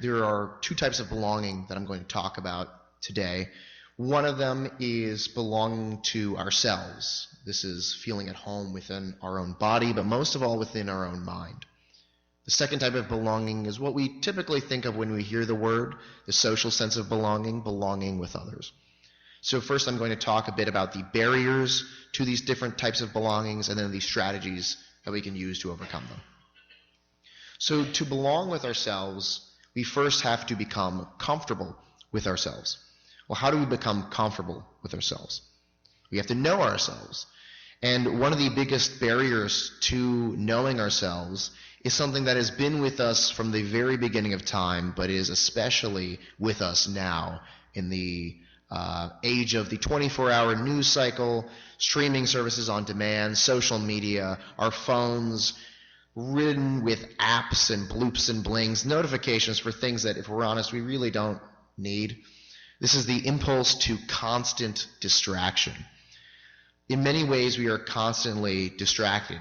there are two types of belonging that I'm going to talk about today. One of them is belonging to ourselves. This is feeling at home within our own body, but most of all within our own mind. The second type of belonging is what we typically think of when we hear the word, the social sense of belonging, belonging with others. So first I'm going to talk a bit about the barriers to these different types of belongings and then the strategies that we can use to overcome them. So to belong with ourselves, we first have to become comfortable with ourselves. Well, how do we become comfortable with ourselves? We have to know ourselves. And one of the biggest barriers to knowing ourselves is something that has been with us from the very beginning of time, but is especially with us now in the age of the 24-hour news cycle, streaming services on demand, social media, our phones ridden with apps and bloops and blings, notifications for things that, if we're honest, we really don't need. This is the impulse to constant distraction. In many ways, we are constantly distracted.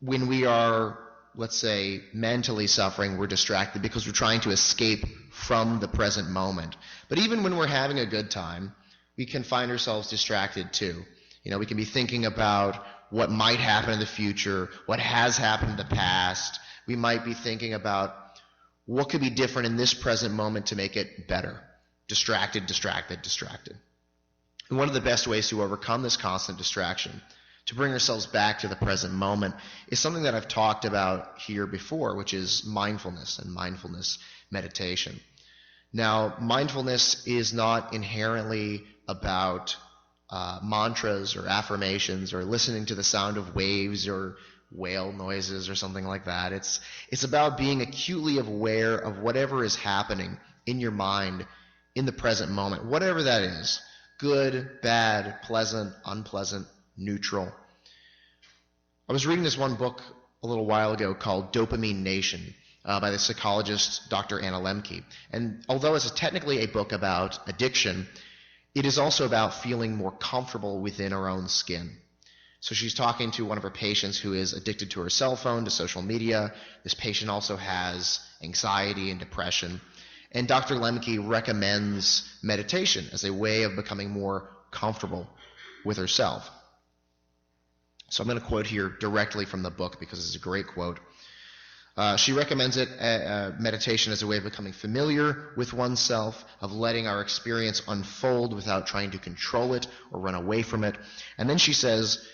When we are, let's say, mentally suffering, we're distracted because we're trying to escape from the present moment. But even when we're having a good time, we can find ourselves distracted too. We can be thinking about what might happen in the future, what has happened in the past. We might be thinking about what could be different in this present moment to make it better. Distracted. And one of the best ways to overcome this constant distraction, to bring ourselves back to the present moment, is something that I've talked about here before, which is mindfulness and mindfulness meditation. Now, mindfulness is not inherently about mantras or affirmations or listening to the sound of waves or whale noises or something like that. It's about being acutely aware of whatever is happening in your mind in the present moment, whatever that is, good, bad, pleasant, unpleasant, neutral. I was reading this one book a little while ago called Dopamine Nation by the psychologist Dr. Anna Lemke. And although it's technically a book about addiction, it is also about feeling more comfortable within our own skin. So she's talking to one of her patients who is addicted to her cell phone, to social media. This patient also has anxiety and depression. And Dr. Lemke recommends meditation as a way of becoming more comfortable with herself. So I'm going to quote here directly from the book because it's a great quote. She recommends meditation as a way of becoming familiar with oneself, of letting our experience unfold without trying to control it or run away from it. And then she says,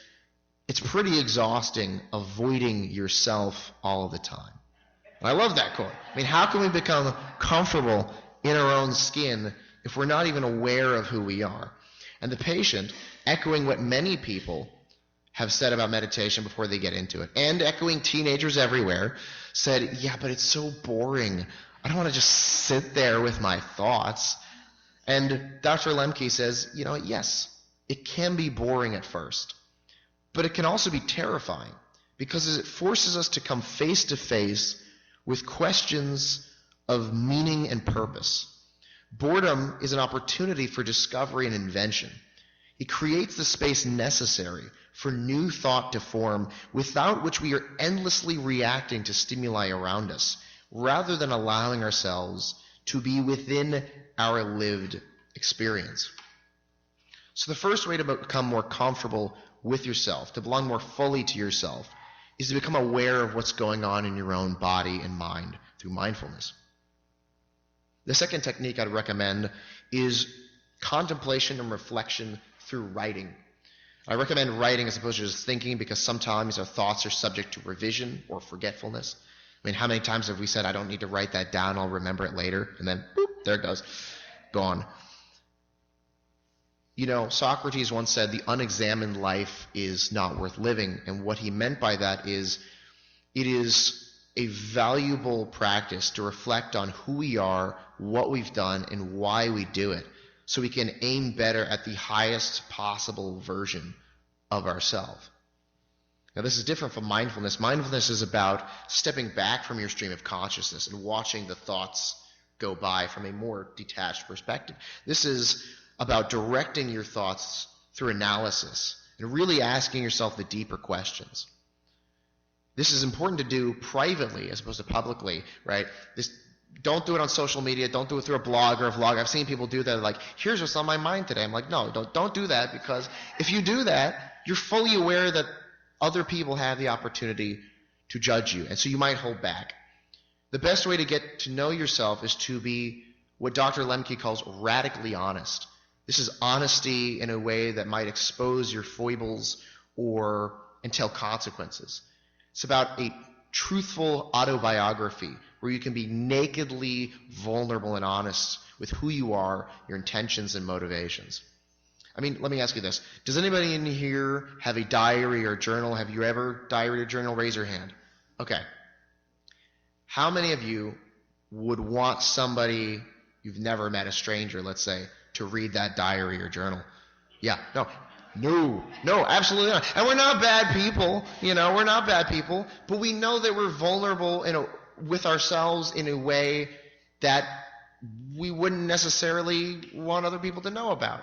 it's pretty exhausting avoiding yourself all of the time. And I love that quote. I mean, how can we become comfortable in our own skin if we're not even aware of who we are? And the patient, echoing what many people have said about meditation before they get into it, and echoing teenagers everywhere, said, yeah, but it's so boring. I don't want to just sit there with my thoughts. And Dr. Lemke says, yes, it can be boring at first, but it can also be terrifying because it forces us to come face to face with questions of meaning and purpose. Boredom is an opportunity for discovery and invention. It creates the space necessary for new thought to form, without which we are endlessly reacting to stimuli around us, rather than allowing ourselves to be within our lived experience. So the first way to become more comfortable with yourself, to belong more fully to yourself, is to become aware of what's going on in your own body and mind through mindfulness. The second technique I'd recommend is contemplation and reflection through writing. I recommend writing as opposed to just thinking because sometimes our thoughts are subject to revision or forgetfulness. I mean, how many times have we said, I don't need to write that down, I'll remember it later, and then, boop, there it goes, gone. Socrates once said, the unexamined life is not worth living, and what he meant by that is, it is a valuable practice to reflect on who we are, what we've done, and why we do it, so we can aim better at the highest possible version of ourselves. Now, this is different from mindfulness. Mindfulness is about stepping back from your stream of consciousness and watching the thoughts go by from a more detached perspective. This is about directing your thoughts through analysis and really asking yourself the deeper questions. This is important to do privately as opposed to publicly, right? Don't do it on social media. Don't do it through a blog or a vlog. I've seen people do that, like, here's what's on my mind today. I'm like, no, don't do that, because if you do that, you're fully aware that other people have the opportunity to judge you, and so you might hold back. The best way to get to know yourself is to be what Dr. Lemke calls radically honest. This is honesty in a way that might expose your foibles or entail consequences. It's about a truthful autobiography where you can be nakedly vulnerable and honest with who you are, your intentions and motivations. I mean, let me ask you this. Does anybody in here have a diary or journal? Have you ever diary or journal? Raise your hand. Okay. How many of you would want somebody you've never met, a stranger, let's say, to read that diary or journal? Yeah, no, absolutely not. And we're not bad people, we're not bad people, but we know that we're vulnerable with ourselves in a way that we wouldn't necessarily want other people to know about,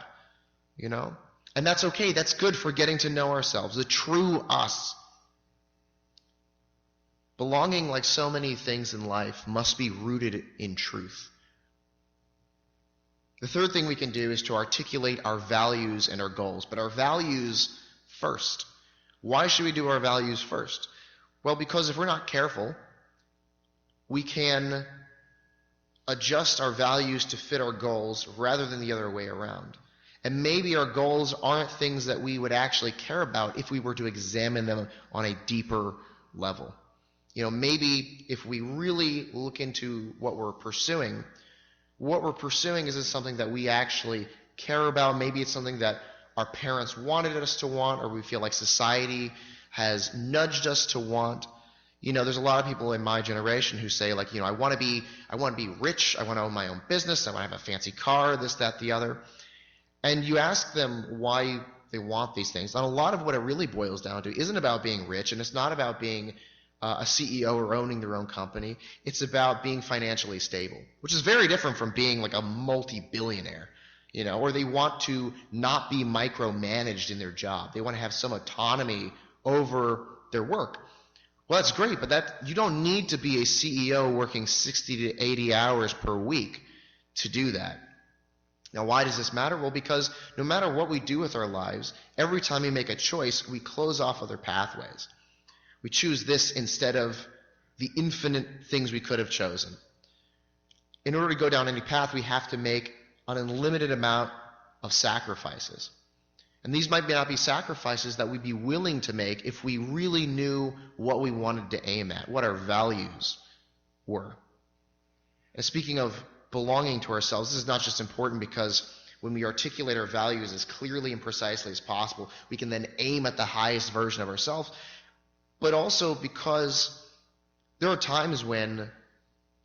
And that's okay. That's good for getting to know ourselves, the true us. Belonging, like so many things in life, must be rooted in truth. The third thing we can do is to articulate our values and our goals, but our values first. Why should we do our values first? Well, because if we're not careful, we can adjust our values to fit our goals rather than the other way around. And maybe our goals aren't things that we would actually care about if we were to examine them on a deeper level. Maybe if we really look into what we're pursuing is something that we actually care about. Maybe it's something that our parents wanted us to want, or we feel like society has nudged us to want. There's a lot of people in my generation who say, like, I want to be rich, I want to own my own business, I want to have a fancy car, this, that, the other. And you ask them why they want these things. And a lot of what it really boils down to isn't about being rich, and it's not about being a CEO or owning their own company. It's about being financially stable, which is very different from being like a multi-billionaire, or they want to not be micromanaged in their job. They want to have some autonomy over their work. Well, that's great, but you don't need to be a CEO working 60 to 80 hours per week to do that. Now, why does this matter? Well, because no matter what we do with our lives, every time we make a choice, we close off other pathways. We choose this instead of the infinite things we could have chosen. In order to go down any path, we have to make an unlimited amount of sacrifices. And these might not be sacrifices that we'd be willing to make if we really knew what we wanted to aim at, what our values were. And speaking of belonging to ourselves, this is not just important because when we articulate our values as clearly and precisely as possible, we can then aim at the highest version of ourselves, but also because there are times when,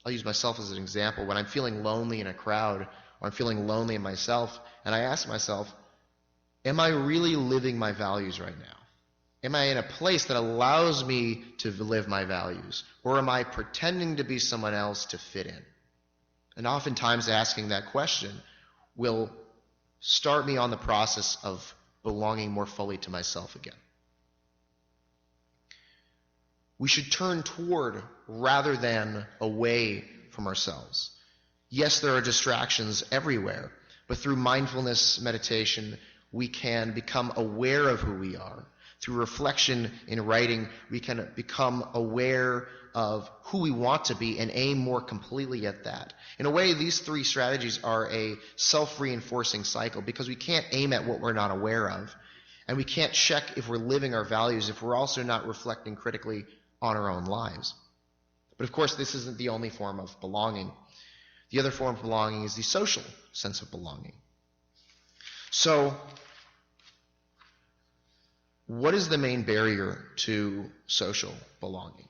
I'll use myself as an example, when I'm feeling lonely in a crowd, or I'm feeling lonely in myself, and I ask myself, am I really living my values right now? Am I in a place that allows me to live my values? Or am I pretending to be someone else to fit in? And oftentimes asking that question will start me on the process of belonging more fully to myself again. We should turn toward rather than away from ourselves. Yes, there are distractions everywhere, but through mindfulness meditation, we can become aware of who we are. Through reflection in writing, we can become aware of who we want to be and aim more completely at that. In a way, these three strategies are a self-reinforcing cycle because we can't aim at what we're not aware of, and we can't check if we're living our values if we're also not reflecting critically on our own lives. But of course, this isn't the only form of belonging. The other form of belonging is the social sense of belonging. So, what is the main barrier to social belonging?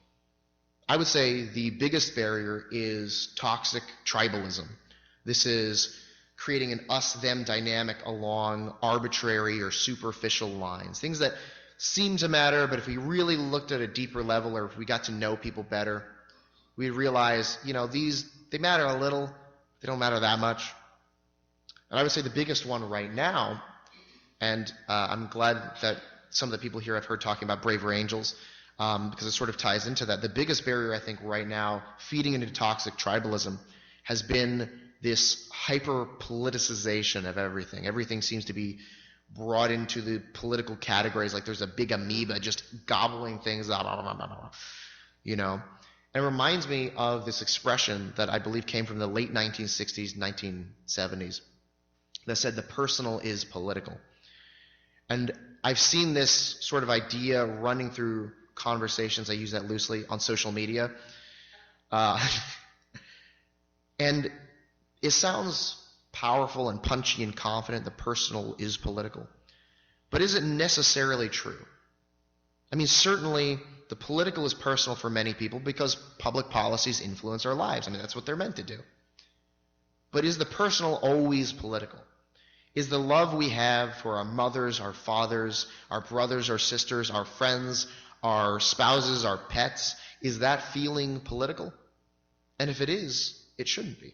I would say the biggest barrier is toxic tribalism. This is creating an us-them dynamic along arbitrary or superficial lines. Things that seem to matter, but if we really looked at a deeper level or if we got to know people better, we'd realize, they matter a little, they don't matter that much. And I would say the biggest one right now, and I'm glad that some of the people here I've heard talking about braver angels, because it sort of ties into that. The biggest barrier, I think, right now, feeding into toxic tribalism, has been this hyper-politicization of everything. Everything seems to be brought into the political categories, like there's a big amoeba just gobbling things up, you know. And it reminds me of this expression that I believe came from the late 1960s, 1970s, that said the personal is political. And I've seen this sort of idea running through conversations, I use that loosely, on social media. And it sounds powerful and punchy and confident, the personal is political. But is it necessarily true? I mean, certainly the political is personal for many people because public policies influence our lives. I mean, that's what they're meant to do. But is the personal always political? Is the love we have for our mothers, our fathers, our brothers, our sisters, our friends, our spouses, our pets, is that feeling political? And if it is, it shouldn't be.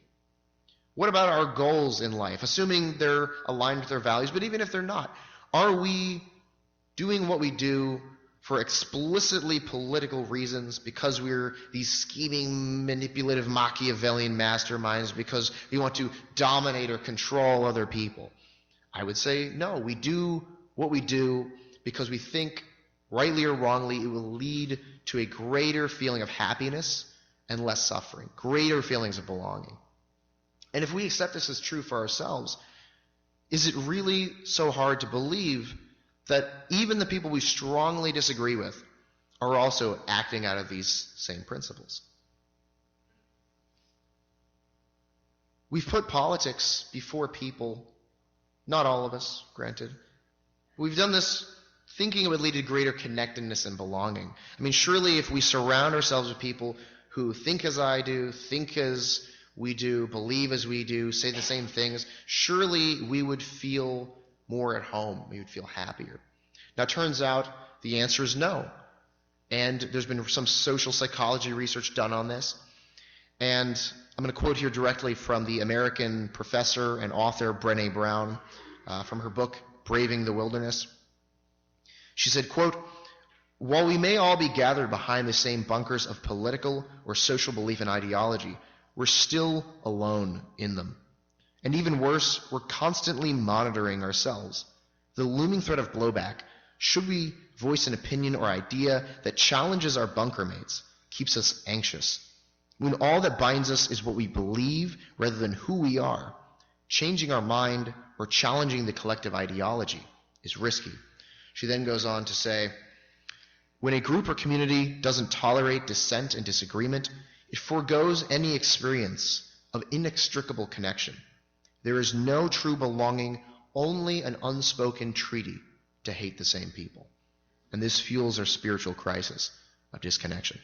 What about our goals in life? Assuming they're aligned with our values, but even if they're not, are we doing what we do for explicitly political reasons because we're these scheming, manipulative, Machiavellian masterminds because we want to dominate or control other people? I would say no. We do what we do because we think, rightly or wrongly, it will lead to a greater feeling of happiness and less suffering, greater feelings of belonging. And if we accept this as true for ourselves, is it really so hard to believe that even the people we strongly disagree with are also acting out of these same principles? We've put politics before people, not all of us, granted. We've done this thinking it would lead to greater connectedness and belonging. I mean, surely if we surround ourselves with people who think as I do, think as we do, believe as we do, say the same things, surely we would feel more at home. We would feel happier. Now, it turns out the answer is no. And there's been some social psychology research done on this. And I'm going to quote here directly from the American professor and author Brené Brown from her book, Braving the Wilderness. She said, quote, "While we may all be gathered behind the same bunkers of political or social belief and ideology, we're still alone in them. And even worse, we're constantly monitoring ourselves. The looming threat of blowback, should we voice an opinion or idea that challenges our bunker mates, keeps us anxious. When all that binds us is what we believe rather than who we are, changing our mind or challenging the collective ideology is risky." She then goes on to say, "When a group or community doesn't tolerate dissent and disagreement, it forgoes any experience of inextricable connection. There is no true belonging, only an unspoken treaty to hate the same people. And this fuels our spiritual crisis of disconnection."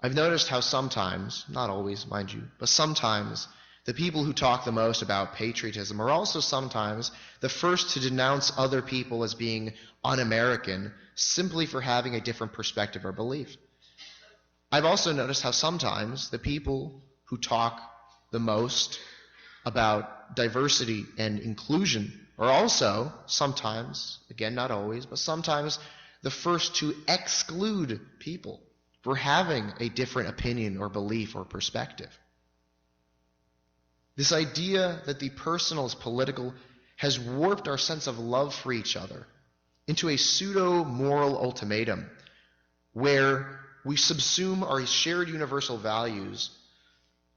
I've noticed how sometimes, not always, mind you, but sometimes the people who talk the most about patriotism are also sometimes the first to denounce other people as being un-American simply for having a different perspective or belief. I've also noticed how sometimes the people who talk the most about diversity and inclusion are also sometimes, again, not always, but sometimes the first to exclude people for having a different opinion or belief or perspective. This idea that the personal is political has warped our sense of love for each other into a pseudo-moral ultimatum where we subsume our shared universal values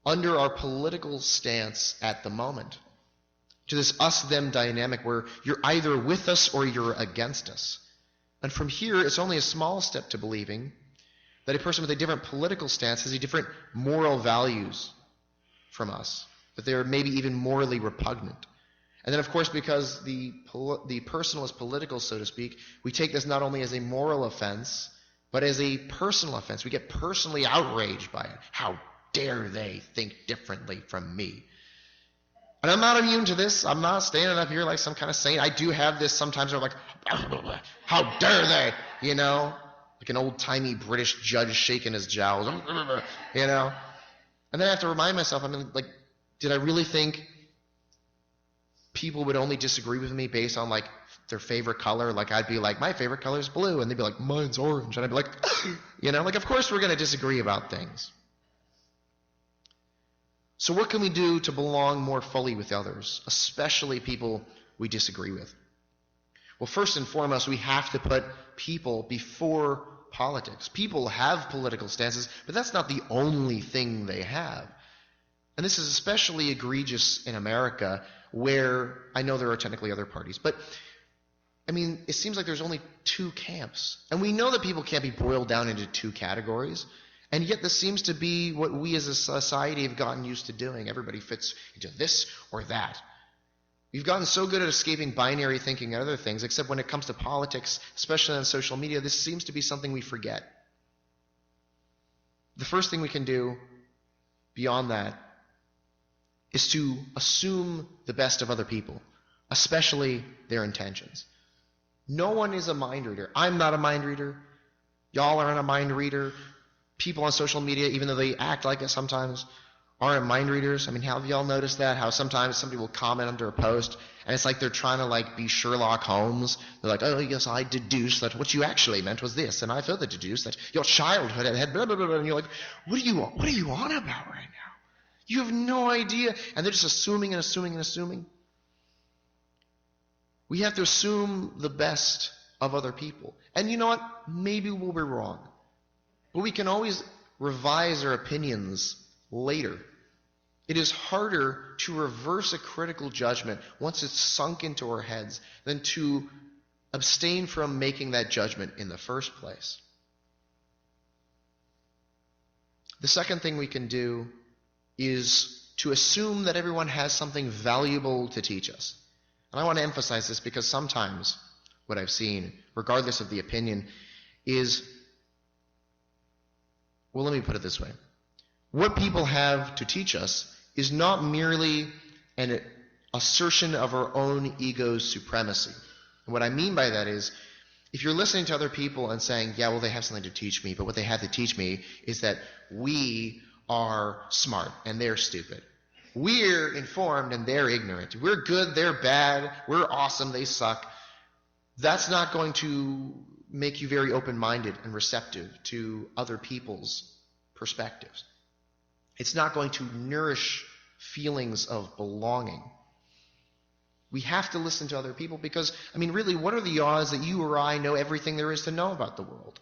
under our political stance at the moment, to this us-them dynamic where you're either with us or you're against us. And from here, it's only a small step to believing that a person with a different political stance has a different moral values from us, that they're maybe even morally repugnant. And then, of course, because the personal is political, so to speak, we take this not only as a moral offense, but as a personal offense. We get personally outraged by it. How dare they think differently from me? And I'm not immune to this. I'm not standing up here like some kind of saint. I do have this sometimes where I'm like, how dare they? You know, like an old-timey British judge shaking his jowls. You know? And then I have to remind myself, I mean, like, did I really think people would only disagree with me based on like their favorite color. Like I'd be like, my favorite color is blue, and they'd be like, mine's orange, and I'd be like, like of course we're going to disagree about things. So what can we do to belong more fully with others, especially people we disagree with? Well, first and foremost, we have to put people before politics. People have political stances, but that's not the only thing they have. And this is especially egregious in America, where I know there are technically other parties, but I mean, it seems like there's only two camps. And we know that people can't be boiled down into two categories, and yet this seems to be what we as a society have gotten used to doing. Everybody fits into this or that. We've gotten so good at escaping binary thinking and other things, except when it comes to politics, especially on social media, this seems to be something we forget. The first thing we can do beyond that is to assume the best of other people, especially their intentions. No one is a mind reader. I'm not a mind reader. Y'all aren't a mind reader. People on social media, even though they act like it sometimes, aren't mind readers. I mean, have y'all noticed that? How sometimes somebody will comment under a post, and it's like they're trying to like be Sherlock Holmes. They're like, oh, yes, I deduce that what you actually meant was this, and I further deduce that your childhood had blah, blah, blah, blah. And you're like, what are you on about right now? You have no idea. And they're just assuming and assuming and assuming. We have to assume the best of other people. And you know what? Maybe we'll be wrong. But we can always revise our opinions later. It is harder to reverse a critical judgment once it's sunk into our heads than to abstain from making that judgment in the first place. The second thing we can do is to assume that everyone has something valuable to teach us. And I want to emphasize this because sometimes what I've seen, regardless of the opinion, is, well, let me put it this way. What people have to teach us is not merely an assertion of our own ego's supremacy. And what I mean by that is, if you're listening to other people and saying, yeah, well, they have something to teach me, but what they have to teach me is that we are smart and they're stupid. We're informed and they're ignorant. We're good, they're bad. We're awesome, they suck. That's not going to make you very open-minded and receptive to other people's perspectives. It's not going to nourish feelings of belonging. We have to listen to other people because, I mean, really, what are the odds that you or I know everything there is to know about the world?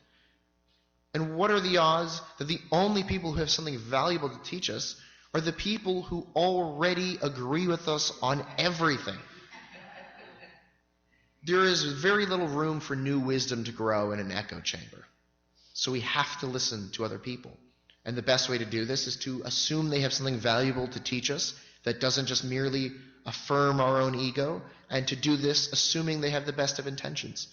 And what are the odds that the only people who have something valuable to teach us are the people who already agree with us on everything? There is very little room for new wisdom to grow in an echo chamber. So we have to listen to other people. And the best way to do this is to assume they have something valuable to teach us that doesn't just merely affirm our own ego, and to do this assuming they have the best of intentions.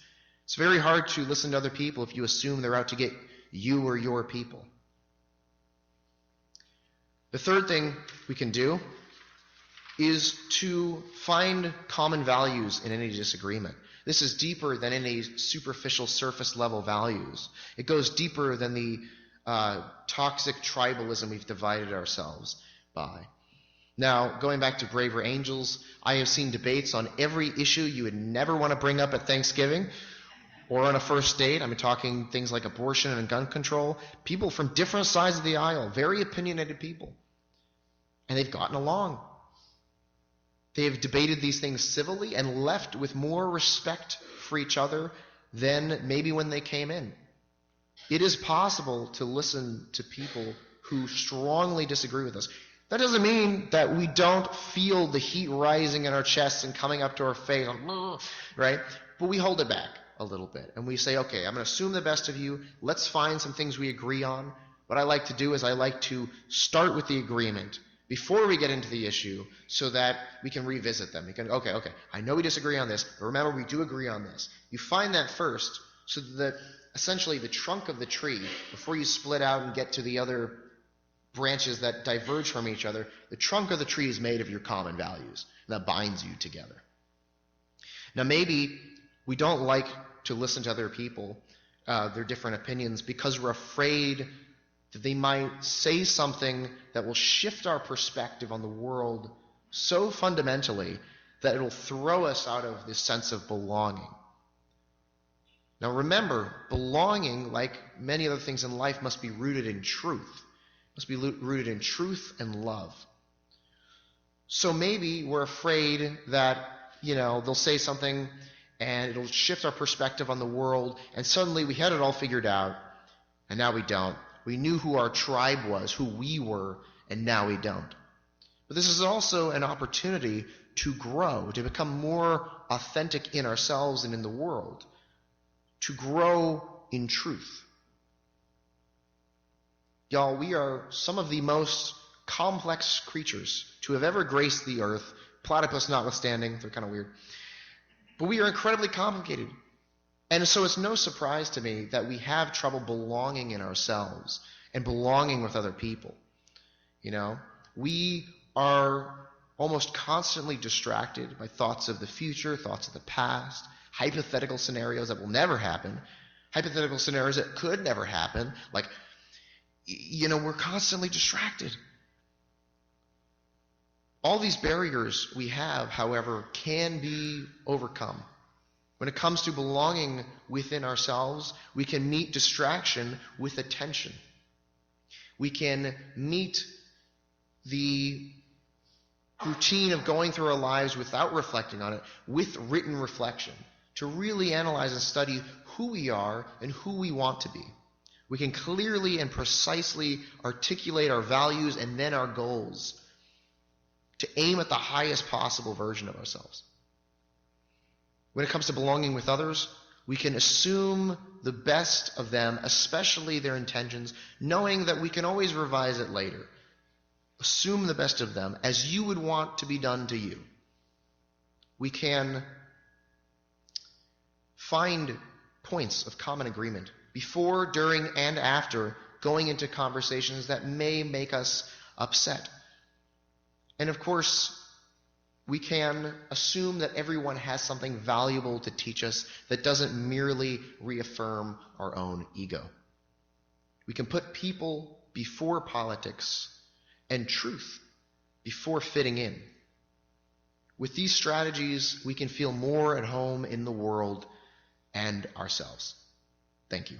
It's very hard to listen to other people if you assume they're out to get you or your people. The third thing we can do is to find common values in any disagreement. This is deeper than any superficial surface level values. It goes deeper than the toxic tribalism we've divided ourselves by. Now, going back to Braver Angels, I have seen debates on every issue you would never want to bring up at Thanksgiving or on a first date. I'm talking things like abortion and gun control. People from different sides of the aisle, very opinionated people. And they've gotten along. They have debated these things civilly and left with more respect for each other than maybe when they came in. It is possible to listen to people who strongly disagree with us. That doesn't mean that we don't feel the heat rising in our chests and coming up to our face, right? But we hold it back a little bit. And we say, okay, I'm going to assume the best of you. Let's find some things we agree on. What I like to do is I like to start with the agreement before we get into the issue so that we can revisit them. We can, okay, I know we disagree on this, but remember we do agree on this. You find that first so that essentially the trunk of the tree, before you split out and get to the other branches that diverge from each other, the trunk of the tree is made of your common values, and that binds you together. Now maybe we don't like to listen to other people, their different opinions, because we're afraid that they might say something that will shift our perspective on the world so fundamentally that it'll throw us out of this sense of belonging. Now remember, belonging, like many other things in life, must be rooted in truth. Must be rooted in truth and love. So maybe we're afraid that, they'll say something and it'll shift our perspective on the world, and suddenly we had it all figured out, and now we don't. We knew who our tribe was, who we were, and now we don't. But this is also an opportunity to grow, to become more authentic in ourselves and in the world, to grow in truth. Y'all, we are some of the most complex creatures to have ever graced the earth, platypus notwithstanding. They're kind of weird. But we are incredibly complicated. And so it's no surprise to me that we have trouble belonging in ourselves and belonging with other people. We are almost constantly distracted by thoughts of the future, thoughts of the past, hypothetical scenarios that will never happen, hypothetical scenarios that could never happen. We're constantly distracted. All these barriers we have, however, can be overcome. When it comes to belonging within ourselves, we can meet distraction with attention. We can meet the routine of going through our lives without reflecting on it with written reflection, to really analyze and study who we are and who we want to be. We can clearly and precisely articulate our values and then our goals to aim at the highest possible version of ourselves. When it comes to belonging with others, we can assume the best of them, especially their intentions, knowing that we can always revise it later. Assume the best of them as you would want to be done to you. We can find points of common agreement before, during, and after going into conversations that may make us upset. And of course, we can assume that everyone has something valuable to teach us that doesn't merely reaffirm our own ego. We can put people before politics and truth before fitting in. With these strategies, we can feel more at home in the world and ourselves. Thank you.